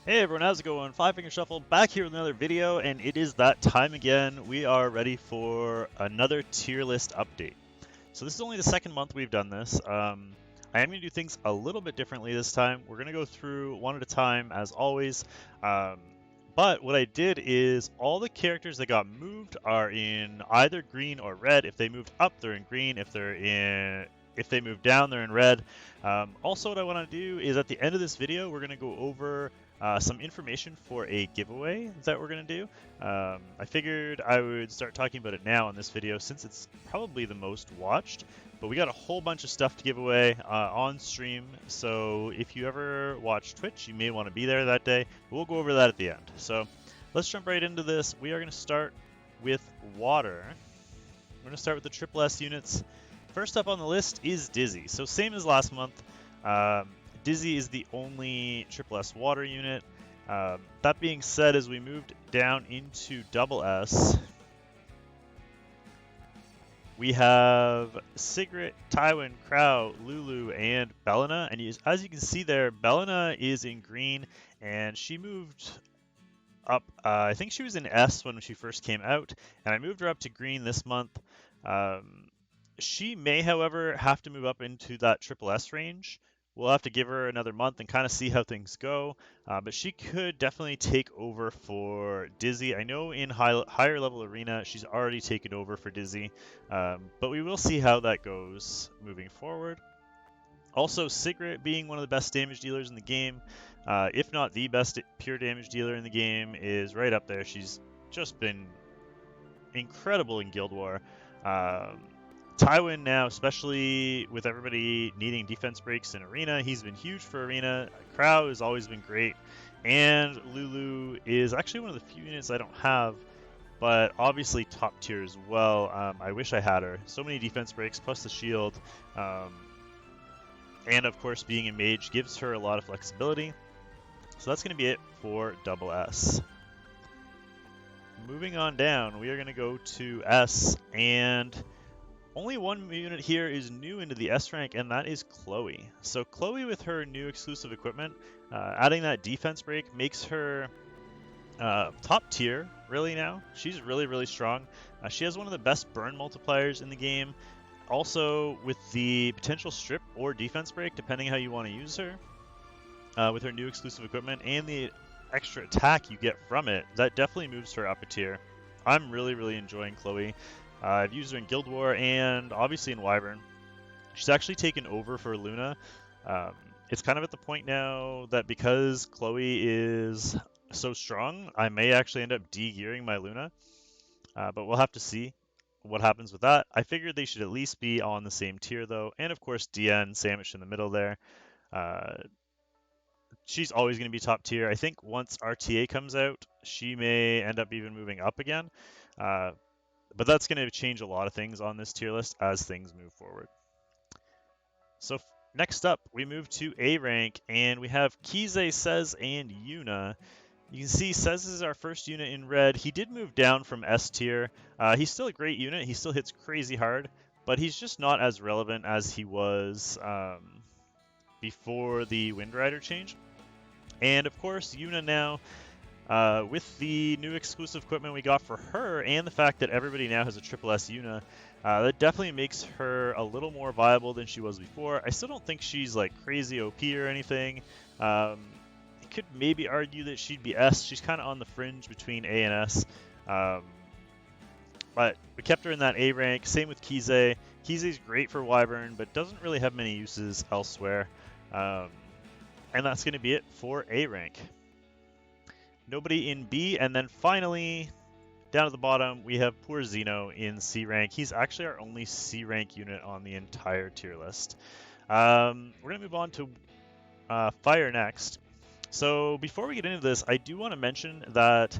Hey everyone, how's it going? Five Finger Shuffle back here with another video, and it is that time again. We are ready for another tier list update. So this is only the second month we've done this. I am going to do things a little bit differently this time. We're going to go through one at a time as always. Um, but what I did is all the characters that got moved are in either green or red. If they moved up, they're in green. If they move down, they're in red. Also, what I want to do is at the end of this video, we're going to go over some information for a giveaway that we're going to do. I figured I would start talking about it now in this video since it's probably the most watched. But we got a whole bunch of stuff to give away on stream, so if you ever watch Twitch, you may want to be there that day. We'll go over that at the end. So let's jump right into this. We are going to start with water. We're going to start with the triple S units. First up on the list is Dizzy. So same as last month. Dizzy is the only triple S water unit. That being said, as we moved down into double S, we have Sigrid, Tywin, Crow, Lulu, and Bellina. And as you can see there, Bellina is in green, and she moved up. I think she was in S when she first came out, and I moved her up to green this month. She may, however, have to move up into that triple S range. We'll have to give her another month and kind of see how things go. But she could definitely take over for Dizzy. I know in higher level arena, she's already taken over for Dizzy. But we will see how that goes moving forward. Also, Sigrid being one of the best damage dealers in the game, if not the best pure damage dealer in the game, is right up there. She's just been incredible in Guild War. Tywin now, especially with everybody needing defense breaks in Arena, he's been huge for Arena. Crow has always been great. And Lulu is actually one of the few units I don't have, but obviously top tier as well. I wish I had her. So many defense breaks, plus the shield. And of course, being a mage gives her a lot of flexibility. So that's going to be it for double S. Moving on down, we are going to go to S, and only one unit here is new into the S rank, and that is Chloe. So Chloe, with her new exclusive equipment, adding that defense break makes her top tier, really now. She's really, really strong. She has one of the best burn multipliers in the game. Also, with the potential strip or defense break, depending how you want to use her, with her new exclusive equipment and the extra attack you get from it, that definitely moves her up a tier. I'm really, really enjoying Chloe. I've used her in Guild War and obviously in Wyvern. She's actually taken over for Luna. It's kind of at the point now that because Chloe is so strong, I may actually end up de-gearing my Luna. But we'll have to see what happens with that. I figured they should at least be on the same tier though. And of course DN sandwiched in the middle there. She's always going to be top tier. I think once RTA comes out, she may end up even moving up again. But that's going to change a lot of things on this tier list as things move forward. So next up, we move to A rank, and we have Kize, Sez, and Yuna. You can see Sez is our first unit in red. He did move down from S tier. He's still a great unit. He still hits crazy hard, but he's just not as relevant as he was before the Wind Rider change. And of course, Yuna now, with the new exclusive equipment we got for her and the fact that everybody now has a triple S Yuna, that definitely makes her a little more viable than she was before. I still don't think she's like crazy OP or anything. You could maybe argue that she'd be S. She's kind of on the fringe between A and S. But we kept her in that A rank. Same with Kize. Kize's great for Wyvern, but doesn't really have many uses elsewhere. And that's going to be it for A rank. Nobody in B, and then finally, down at the bottom, we have poor Zeno in C rank. He's actually our only C rank unit on the entire tier list. We're going to move on to Fire next. So before we get into this, I do want to mention that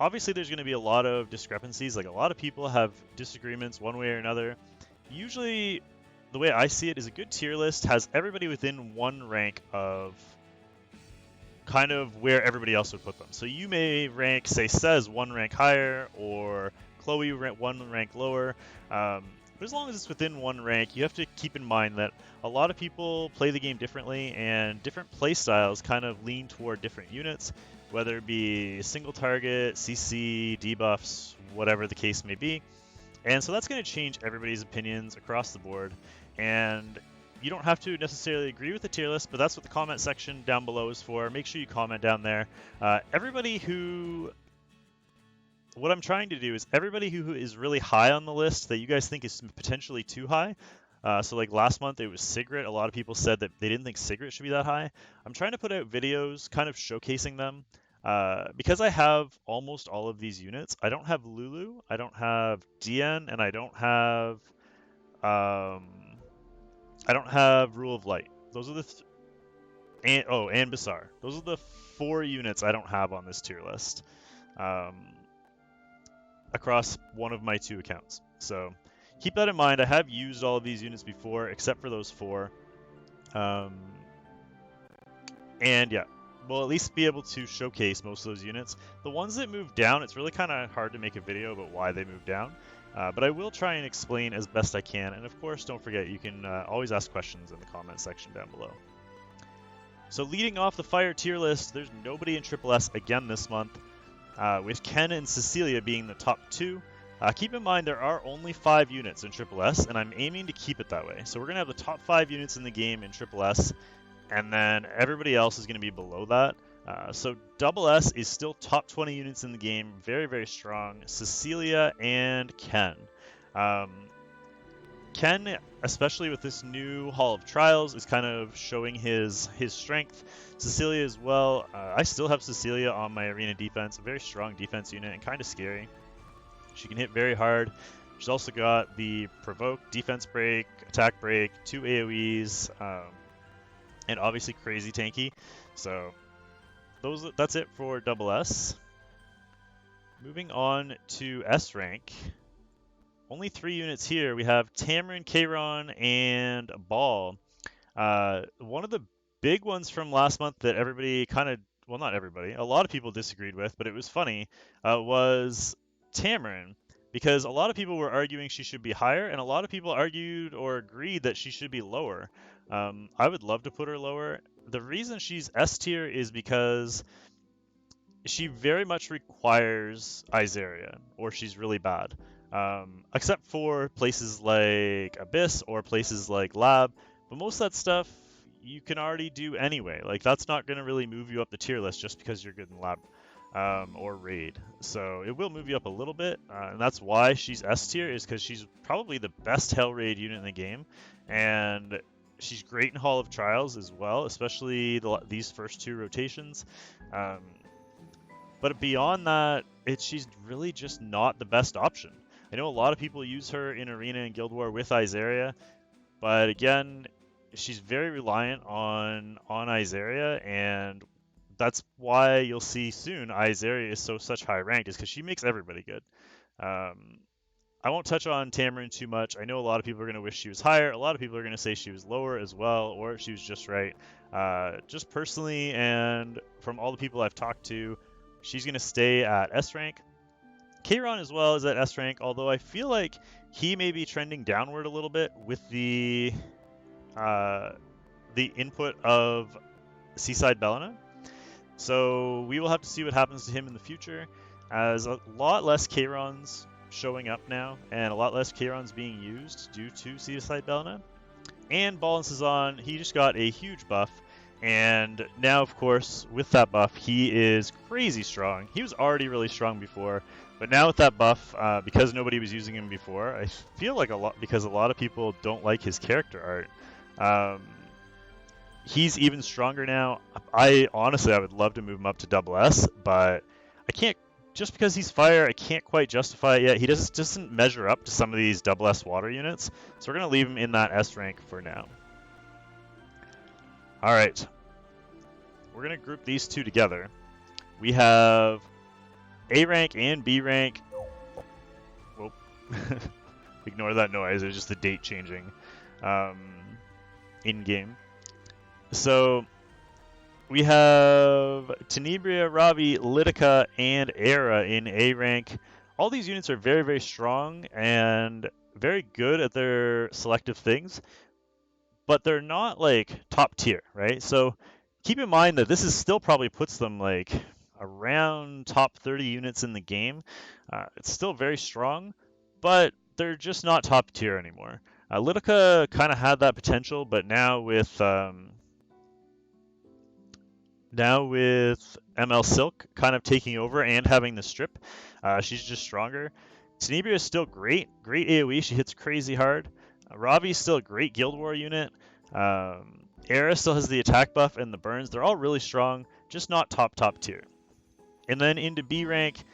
obviously there's going to be a lot of discrepancies. Like a lot of people have disagreements one way or another. Usually, the way I see it is a good tier list has everybody within one rank of kind of where everybody else would put them. So you may rank, say, Sez one rank higher, or Chloe one rank lower. But But as long as it's within one rank, you have to keep in mind that a lot of people play the game differently, and different play styles kind of lean toward different units, whether it be single target, CC, debuffs, whatever the case may be. And so that's going to change everybody's opinions across the board. And you don't have to necessarily agree with the tier list, but that's what the comment section down below is for. Make sure you comment down there. What I'm trying to do is everybody who is really high on the list that you guys think is potentially too high. So like last month it was Sigrid. A lot of people said that they didn't think Sigrid should be that high. I'm trying to put out videos kind of showcasing them. Because I have almost all of these units, I don't have Lulu, I don't have Dien, and I don't have Rule of Light. Those are the and Bassar. Those are the 4 units I don't have on this tier list. Across one of my 2 accounts. So keep that in mind. I have used all of these units before, except for those 4. And yeah, we'll at least be able to showcase most of those units. The ones that move down, it's really kind of hard to make a video about why they move down. But I will try and explain as best I can. And of course, don't forget, you can always ask questions in the comment section down below. So leading off the fire tier list, there's nobody in Triple S again this month. With Ken and Cecilia being the top 2. Keep in mind there are only 5 units in Triple S, and I'm aiming to keep it that way. So we're going to have the top 5 units in the game in Triple S, and then everybody else is going to be below that. So Double S is still top 20 units in the game, very, very strong. Cecilia and Ken. Ken, especially with this new Hall of Trials, is kind of showing his strength. Cecilia as well. I still have Cecilia on my arena defense, a very strong defense unit and kind of scary. She can hit very hard. She's also got the Provoke, Defense Break, Attack Break, 2 AoEs, and obviously crazy tanky. So that's it for Double S. Moving on to S rank. Only 3 units here. We have Tamron, Kayron, and Ball. One of the big ones from last month that everybody well, not everybody, a lot of people disagreed with, but it was funny, was Tamron, because a lot of people were arguing she should be higher, and a lot of people argued or agreed that she should be lower. I would love to put her lower. The reason she's S tier is because she very much requires Izaria, or she's really bad. Except for places like Abyss or places like Lab, but most of that stuff you can already do anyway. Like, that's not going to really move you up the tier list just because you're good in Lab or Raid. So it will move you up a little bit, and that's why she's S tier, is because she's probably the best Hell Raid unit in the game, and she's great in Hall of Trials as well, especially these first 2 rotations. But beyond that, she's really just not the best option. I know a lot of people use her in Arena and Guild War with Izaria, but again, she's very reliant on Izaria, and that's why you'll see soon Izaria is such high ranked, is because she makes everybody good. I won't touch on Tamron too much. I know a lot of people are going to wish she was higher. A lot of people are going to say she was lower as well, or she was just right. Just personally, and from all the people I've talked to, she's going to stay at S rank. Kayron as well is at S rank, although I feel like he may be trending downward a little bit with the input of Seaside Bellina. So we will have to see what happens to him in the future, as a lot less Kayrons showing up now, and a lot less Kayrons being used due to Seaside Bellina. And Ball and Sazan, he just got a huge buff, and now, of course, with that buff, he is crazy strong. He was already really strong before, but now with that buff, because nobody was using him before, I feel like because a lot of people don't like his character art. He's even stronger now. Honestly, I would love to move him up to double S, but I can't. Just because he's fire, I can't quite justify it yet. He doesn't measure up to some of these double S water units, so we're gonna leave him in that S rank for now. All right, we're gonna group these 2 together. We have A rank and B rank. Whoa. Ignore that noise. It was just the date changing in game. So we have Tenebria, Ravi, Litica, and Era in A rank. All these units are very, very strong, and very good at their selective things, but they're not like top tier, right? So keep in mind that this is still probably puts them like around top 30 units in the game. It's still very strong, but they're just not top tier anymore. Litica kind of had that potential, but now with ML Silk kind of taking over and having the strip, she's just stronger. Tenebria is still great AoE. She hits crazy hard. Ravi's still a great Guild War unit. Era still has the attack buff and the burns. They're all really strong, just not top tier. And then into B rank,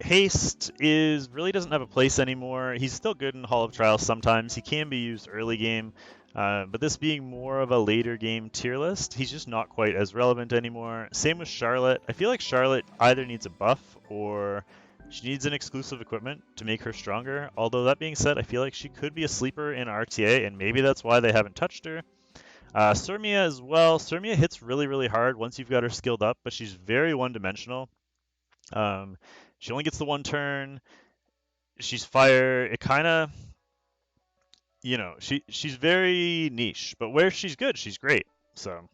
Haste really doesn't have a place anymore. He's still good in Hall of Trials sometimes. He can be used early game, but this being more of a later game tier list, he's just not quite as relevant anymore. Same with Charlotte. I feel like Charlotte either needs a buff or she needs an exclusive equipment to make her stronger. Although that being said, I feel like she could be a sleeper in RTA, and maybe that's why they haven't touched her. Surmia as well. Surmia hits really hard once you've got her skilled up, but she's very one-dimensional. She only gets the one turn. She's fire. It kind of, she's very niche, but where she's good, she's great. So,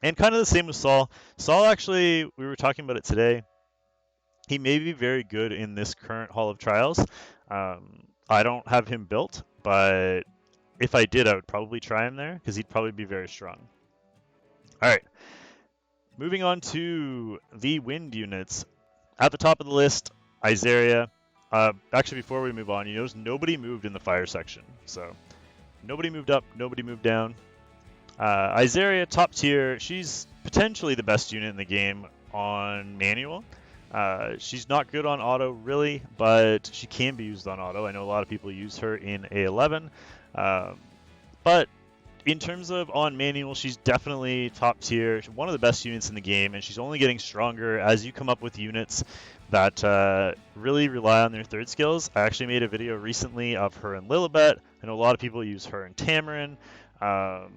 and kind of the same with Saul. Saul actually, we were talking about it today. He may be very good in this current Hall of Trials. I don't have him built, but if I did, I would probably try him there because he'd probably be very strong. All right, moving on to the wind units. At the top of the list, Izaria. Actually, before we move on, you notice nobody moved in the fire section. So nobody moved up, nobody moved down. Izaria, top tier. She's potentially the best unit in the game on manual. She's not good on auto, really, but she can be used on auto. I know a lot of people use her in A11. But in terms of on manual, she's definitely top tier. She's one of the best units in the game, and she's only getting stronger as you come up with units that really rely on their third skills. I actually made a video recently of her in Lilibet. I know a lot of people use her in Tamron, her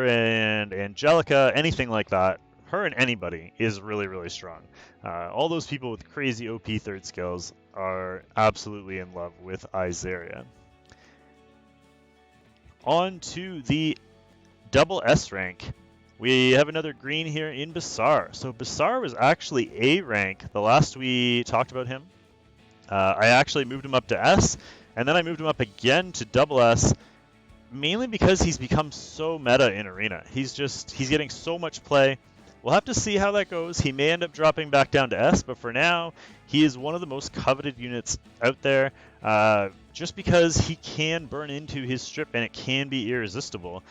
and Angelica, anything like that. Her and anybody is really strong. All those people with crazy OP third skills are absolutely in love with Izaria. On to the double S rank. We have another green here in Bassar. So Bassar was actually A rank the last we talked about him. I actually moved him up to S, and then I moved him up again to double S, mainly because he's become so meta in Arena. He's getting so much play. We'll have to see how that goes. He may end up dropping back down to S, but for now, he is one of the most coveted units out there. Just because he can burn into his strip and it can be irresistible,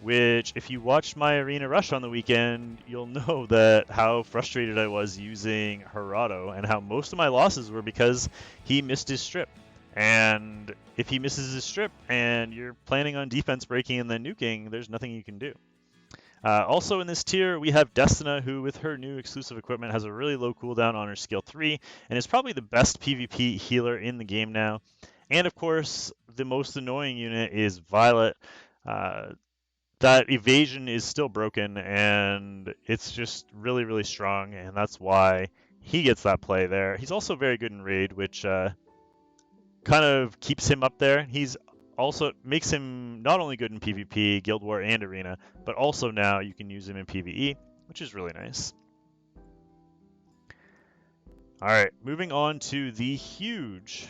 which if you watched my Arena Rush on the weekend, you'll know that how frustrated I was using Gerardo and how most of my losses were because he missed his strip. And if he misses his strip and you're planning on defense breaking and then nuking, there's nothing you can do. Also in this tier, we have Destina, who with her new exclusive equipment has a really low cooldown on her skill 3, and is probably the best PvP healer in the game now. And of course, the most annoying unit is Violet. That evasion is still broken, and it's just really strong, and that's why he gets that play there. He's also very good in Raid, which kind of keeps him up there. He's also makes him not only good in PvP, Guild War, and Arena, but also now you can use him in PvE, which is really nice. All right, moving on to the huge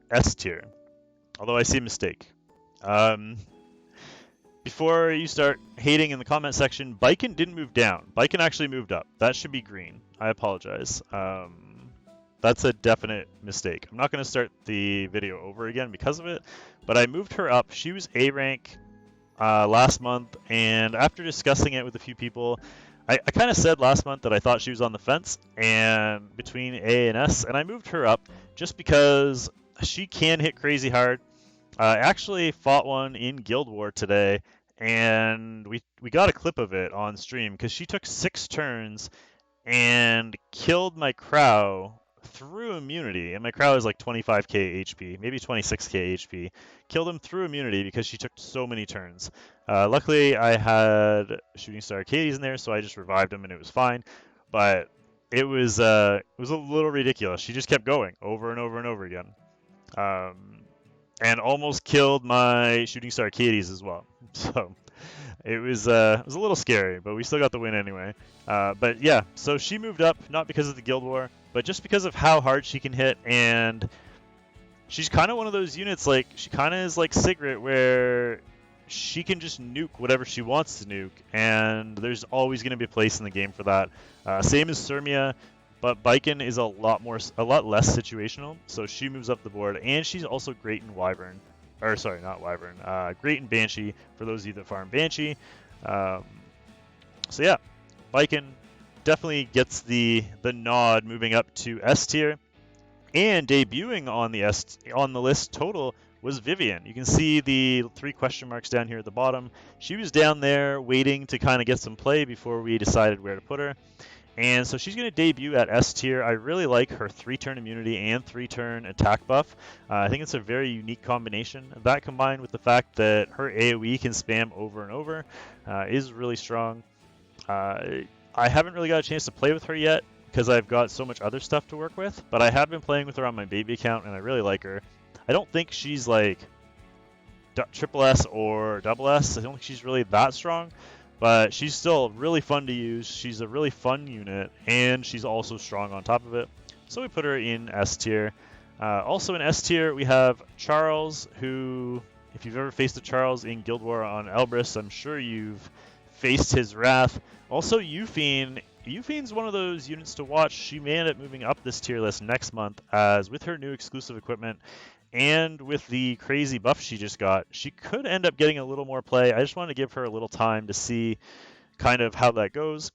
S tier. Although I see a mistake. Before you start hating in the comment section, Biken didn't move down. Biken actually moved up. That should be green. I apologize. That's a definite mistake. I'm not going to start the video over again because of it, but I moved her up. She was A rank last month, and after discussing it with a few people, I kind of said last month that I thought she was on the fence and between A and S, and I moved her up just because she can hit crazy hard. I actually fought one in Guild War today, and we got a clip of it on stream because she took 6 turns and killed my Crow through immunity, and my Crow is like 25k HP, maybe 26k HP. Killed him through immunity because she took so many turns. Luckily, I had Shooting Star Arcades in there, so I just revived him and it was fine. But it was a little ridiculous. She just kept going over and over and over again, and almost killed my shooting star Katie's as well. So it was a little scary, but we still got the win anyway. But yeah, so she moved up not because of the Guild War, but just because of how hard she can hit, and she's kind of one of those units, like, she kind of is like Sigrid, where she can just nuke whatever she wants to nuke, and there's always going to be a place in the game for that. Same as Sirmia, but Baiken is a lot less situational, so she moves up the board, and she's also great in Wyvern. Or sorry, not Wyvern. Great in Banshee, for those of you that farm Banshee. So yeah, Baiken definitely gets the nod moving up to S tier. And debuting on the list total was Vivienne. You can see the 3 question marks down here at the bottom. She was down there waiting to kind of get some play before we decided where to put her. And so she's going to debut at S tier. I really like her 3-turn immunity and 3-turn attack buff. I think it's a very unique combination. That combined with the fact that her AoE can spam over and over is really strong. I haven't really got a chance to play with her yet because I've got so much other stuff to work with, but I have been playing with her on my baby account, and I really like her. I don't think she's like triple S or double S. I don't think she's really that strong, but she's still really fun to use. She's a really fun unit, and she's also strong on top of it. So we put her in S tier. Also in S tier, we have Charles, who, if you've ever faced a Charles in Guild War on Elbrus, I'm sure you've faced his wrath. Also, Euphine. Euphine's one of those units to watch. She may end up moving up this tier list next month, as with her new exclusive equipment and with the crazy buff she just got, she could end up getting a little more play. I just wanted to give her a little time to see kind of how that goes.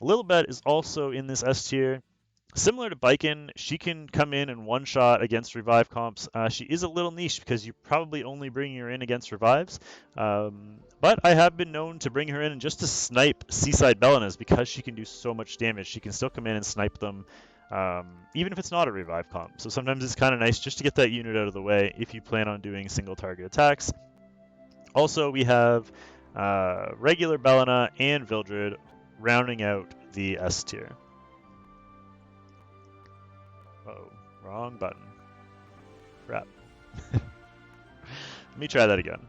Lilibet is also in this S tier. Similar to Baiken, she can come in and one-shot against revive comps. She is a little niche because you probably only bring her in against revives. But I have been known to bring her in just to snipe Seaside Bellinas because she can do so much damage. She can still come in and snipe them, even if it's not a revive comp. So sometimes it's kind of nice just to get that unit out of the way if you plan on doing single target attacks. Also, we have regular Bellina and Vildred rounding out the S tier. Uh-oh, wrong button. Crap. Let me try that again.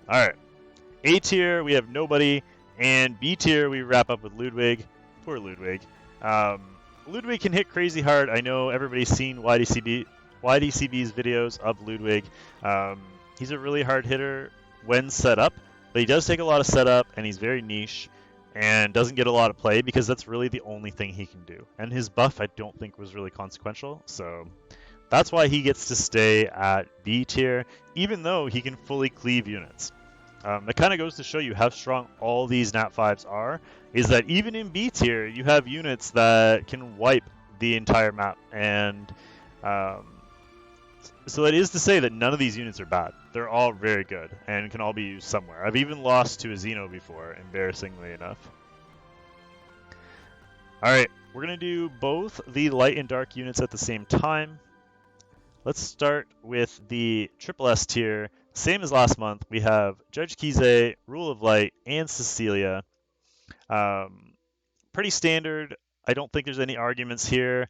Alright. A tier, we have nobody. And B tier, we wrap up with Ludwig. Poor Ludwig. Ludwig can hit crazy hard. I know everybody's seen YDCB's videos of Ludwig. He's a really hard hitter when set up, but he does take a lot of setup, and he's very niche, and doesn't get a lot of play because that's really the only thing he can do. And his buff, I don't think, was really consequential, so that's why he gets to stay at B tier, even though he can fully cleave units. That kind of goes to show you how strong all these Nat 5s are, is that even in B tier, you have units that can wipe the entire map, and so that is to say that none of these units are bad. They're all very good and can all be used somewhere. I've even lost to a Xeno before, embarrassingly enough. Alright, we're going to do both the light and dark units at the same time. Let's start with the triple S tier. Same as last month, we have Judge Kize, Rule of Light, and Cecilia. Pretty standard. I don't think there's any arguments here.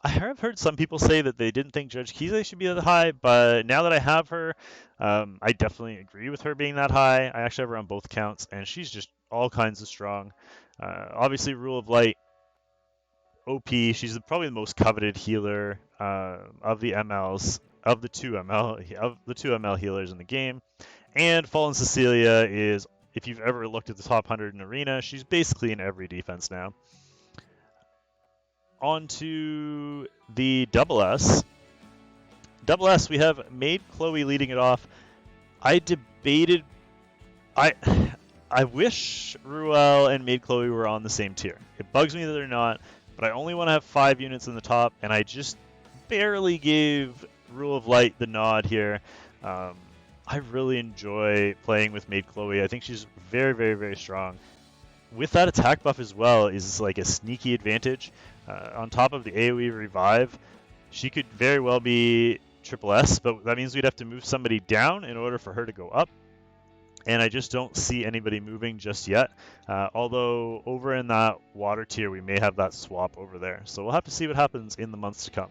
I have heard some people say that they didn't think Judge Kize should be that high, but now that I have her, I definitely agree with her being that high. I actually have her on both counts, and she's just all kinds of strong. Obviously, Rule of Light, OP. She's probably the most coveted healer of the MLs, of the two ML healers in the game. And Fallen Cecilia is, if you've ever looked at the top 100 in Arena, she's basically in every defense now. On to the double S. Double S, we have Maid Chloe leading it off. I debated... I wish Ruel and Maid Chloe were on the same tier. It bugs me that they're not, but I only want to have 5 units in the top, and I just barely gave Rule of Light the nod here. I really enjoy playing with Maid Chloe. I think she's very, very, very strong. With that attack buff as well is like a sneaky advantage. On top of the AoE revive, she could very well be triple S, but that means we'd have to move somebody down in order for her to go up. and I just don't see anybody moving just yet. Although over in that water tier, we may have that swap over there. So we'll have to see what happens in the months to come.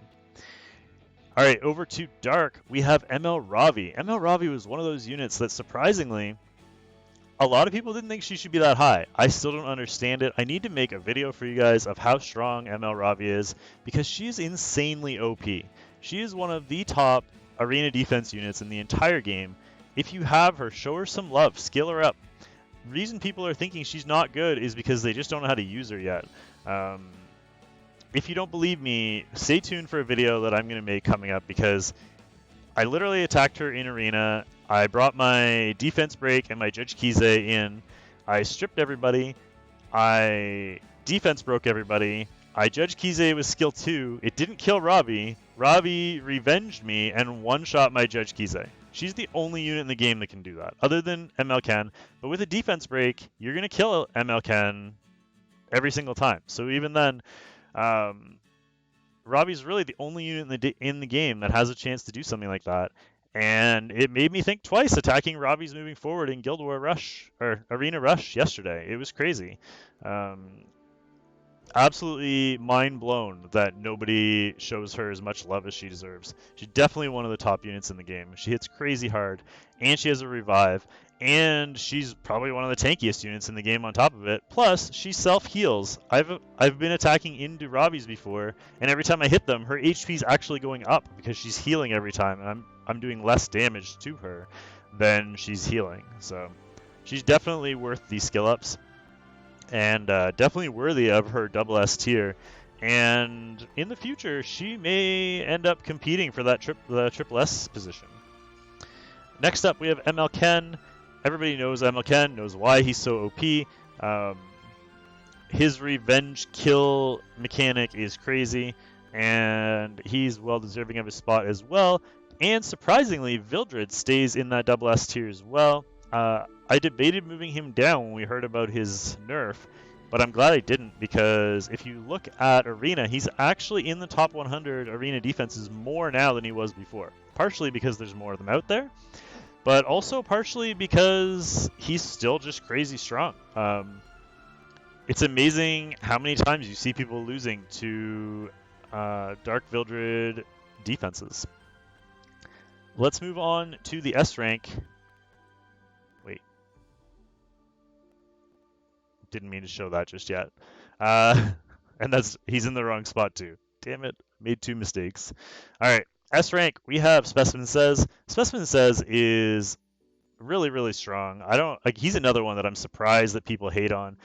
All right, over to Dark, we have ML Ravi. ML Ravi was one of those units that surprisingly, a lot of people didn't think she should be that high. I still don't understand it. I need to make a video for you guys of how strong ML Ravi is because she is insanely OP. She is one of the top arena defense units in the entire game. If you have her, show her some love, skill her up. The reason people are thinking she's not good is because they just don't know how to use her yet. If you don't believe me, stay tuned for a video that I'm going to make coming up because I literally attacked her in arena. I brought my defense break and my Judge Kize in. I stripped everybody. I defense broke everybody. I Judge Kize with skill 2. It didn't kill Ravi. Ravi revenged me and one-shot my Judge Kize. She's the only unit in the game that can do that, other than ML Ken. But with a defense break, you're going to kill ML Ken every single time. So even then, Ravi's really the only unit in the game that has a chance to do something like that. And it made me think twice attacking Ravi's moving forward in Guild War Rush, or Arena Rush yesterday. It was crazy. Absolutely mind blown that nobody shows her as much love as she deserves. She's definitely one of the top units in the game. She hits crazy hard, and she has a revive, and she's probably one of the tankiest units in the game on top of it. Plus, she self-heals. I've been attacking into Ravi's before, and every time I hit them, her HP is actually going up because she's healing every time, and I'm doing less damage to her than she's healing. So she's definitely worth these skill ups. And definitely worthy of her double S tier. And in the future, she may end up competing for that triple S position. Next up, we have ML Ken. Everybody knows ML Ken, knows why he's so OP. His revenge kill mechanic is crazy, and he's well deserving of his spot as well. And surprisingly, Vildred stays in that double S tier as well. I debated moving him down when we heard about his nerf, but I'm glad I didn't because if you look at Arena, he's actually in the top 100 Arena defenses more now than he was before. Partially because there's more of them out there, but also partially because he's still just crazy strong. It's amazing how many times you see people losing to Dark Vildred defenses. Let's move on to the S rank. Didn't mean to show that just yet. And he's in the wrong spot too. Damn it, made 2 mistakes. All right, S rank, we have Specimen Says. Specimen Says is really, really strong. He's another one that I'm surprised that people hate on.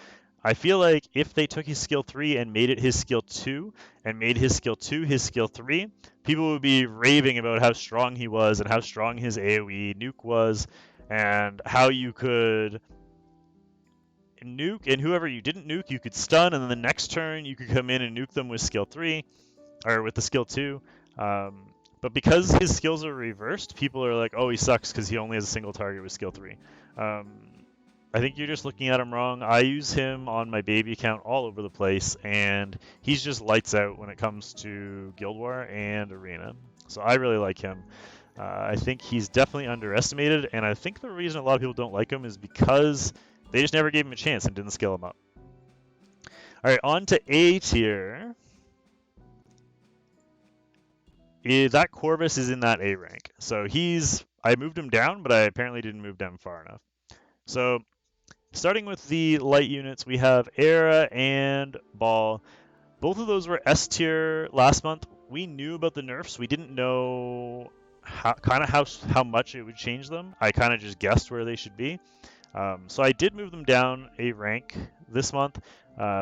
I feel like if they took his skill 3 and made it his skill 2, and made his skill 2 his skill 3, people would be raving about how strong he was and how strong his AoE nuke was, and how you could nuke, and whoever you didn't nuke, you could stun, and then the next turn you could come in and nuke them with skill 3, or with the skill 2. But because his skills are reversed, people are like, oh, he sucks because he only has a single target with skill 3. I think you're just looking at him wrong. I use him on my baby account all over the place, and he's just lights out when it comes to Guild War and Arena. So I really like him. I think he's definitely underestimated, and I think the reason a lot of people don't like him is because they just never gave him a chance and didn't scale him up. All right, on to A tier. That Corvis is in that A rank. So I moved him down, but I apparently didn't move down far enough. So starting with the light units, we have Era and Ball. Both of those were S tier last month. We knew about the nerfs. We didn't know how much it would change them. I kind of just guessed where they should be. So I did move them down a rank this month,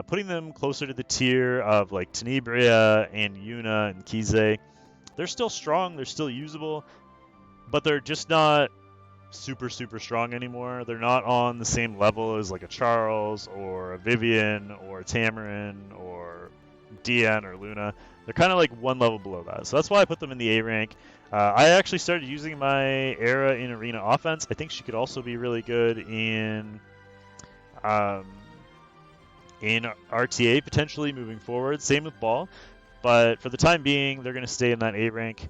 putting them closer to the tier of like Tenebria and Yuna and Kize. They're still strong, they're still usable, but they're just not super, super strong anymore. They're not on the same level as like a Charles or a Vivienne or a Tamron or DN or Luna. They're kind of like one level below that. So that's why I put them in the A rank. I actually started using my Era in Arena offense. I think she could also be really good in RTA potentially moving forward. Same with Ball. But for the time being, they're going to stay in that A rank.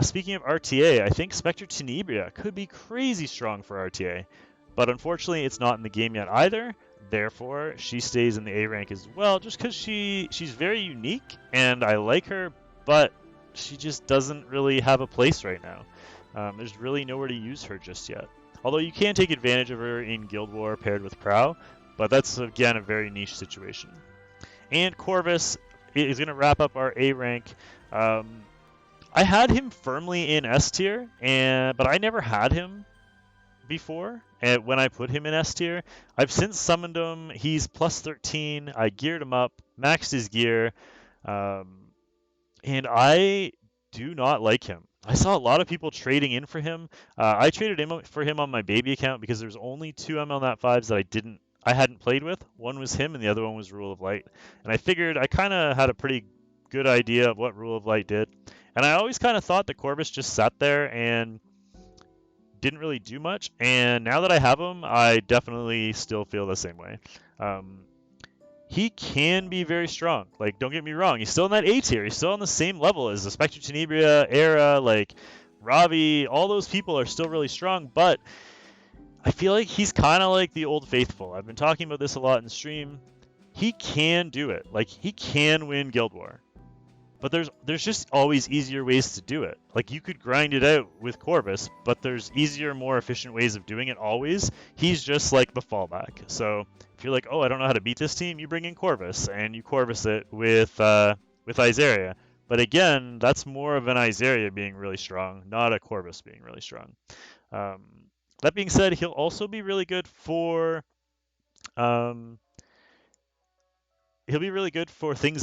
Speaking of RTA, I think Spectre Tenebria could be crazy strong for RTA. but unfortunately it's not in the game yet either. Therefore, she stays in the A rank as well, just because she's very unique and I like her, but she just doesn't really have a place right now. There's really nowhere to use her just yet. Although you can take advantage of her in Guild War paired with Prow, but that's again a very niche situation. And Corvis is going to wrap up our A rank. I had him firmly in S tier, but I never had him before. And when I put him in S tier, I've since summoned him. He's plus 13. I geared him up, maxed his gear, and I do not like him. I saw a lot of people trading in for him. I traded for him on my baby account because there's only 2 ML.5s that I hadn't played with. One was him and the other one was Rule of Light. And I figured I kind of had a pretty good idea of what Rule of Light did. And I always kind of thought that Corvis just sat there and didn't really do much. And now that I have him, I definitely still feel the same way. He can be very strong. Like, don't get me wrong. He's still in that A tier. He's still on the same level as the Spectre Tenebria, Era, like Ravi. All those people are still really strong, but I feel like he's kind of like the Old Faithful. I've been talking about this a lot in stream. He can do it. Like, he can win Guild War. But there's just always easier ways to do it. Like, you could grind it out with Corvis, but there's easier, more efficient ways of doing it always. He's just like the fallback. So if you're like, oh, I don't know how to beat this team, you bring in Corvis, and you Corvis it with Izaria. But again, that's more of an Izaria being really strong, not a Corvis being really strong. That being said, he'll also be really good for things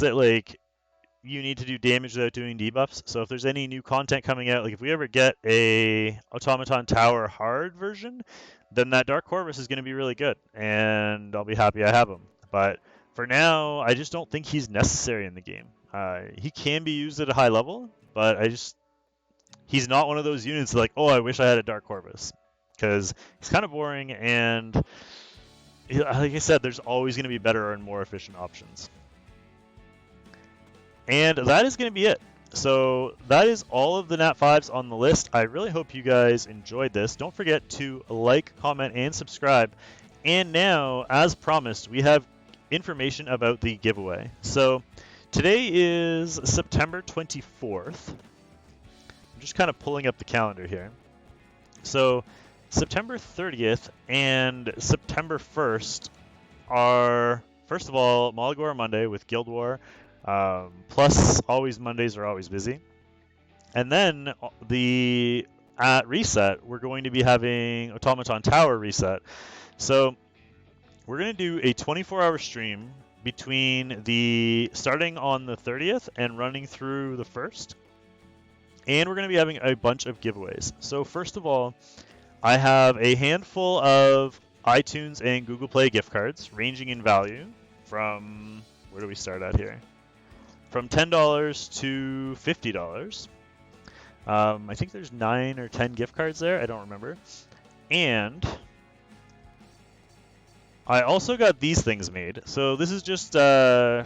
that, like, you need to do damage without doing debuffs. So if there's any new content coming out, like if we ever get a Automaton Tower hard version, then that Dark Corvus is going to be really good, and I'll be happy I have him. But for now, I just don't think he's necessary in the game. He can be used at a high level, but he's not one of those units like, oh, I wish I had a Dark Corvus, because he's kind of boring, and like I said, there's always going to be better and more efficient options. And that is going to be it. So that is all of the Nat 5s on the list. I really hope you guys enjoyed this. Don't forget to like, comment, and subscribe. And now, as promised, we have information about the giveaway. So today is September 24th. I'm just kind of pulling up the calendar here. So September 30th and September 1st are, first of all, Malagor Monday with Guild War. Plus, always Mondays are always busy. And then at reset, we're going to be having Automaton Tower reset. So we're going to do a 24-hour stream starting on the 30th and running through the 1st. And we're going to be having a bunch of giveaways. So first of all, I have a handful of iTunes and Google Play gift cards ranging in value from, where do we start at here? From $10 to $50. I think there's 9 or 10 gift cards there. I don't remember. And I also got these things made. So this is just a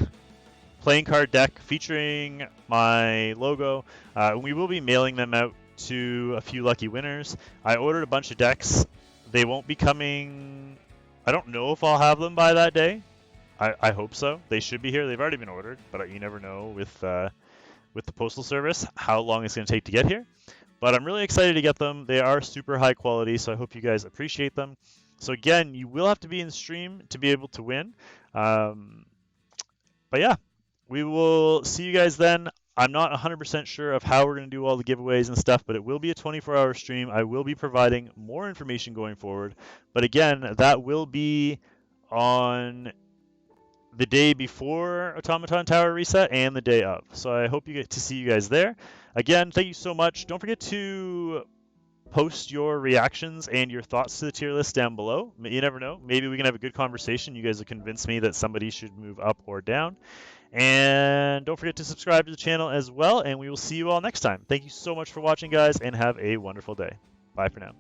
playing card deck featuring my logo. We will be mailing them out to a few lucky winners. I ordered a bunch of decks. They won't be coming. I don't know if I'll have them by that day. I hope so. They should be here. They've already been ordered, but you never know with the postal service how long it's going to take to get here. But I'm really excited to get them. They are super high quality, so I hope you guys appreciate them. So again, you will have to be in stream to be able to win. But yeah, we will see you guys then. I'm not 100% sure of how we're going to do all the giveaways and stuff, but it will be a 24-hour stream. I will be providing more information going forward. But again, that will be on the day before Automaton Tower reset and the day of. So I hope you get to see you guys there. Again, thank you so much. Don't forget to post your reactions and your thoughts to the tier list down below. You never know. Maybe we can have a good conversation. You guys will convince me that somebody should move up or down. And don't forget to subscribe to the channel as well, and we will see you all next time. Thank you so much for watching, guys, and have a wonderful day. Bye for now.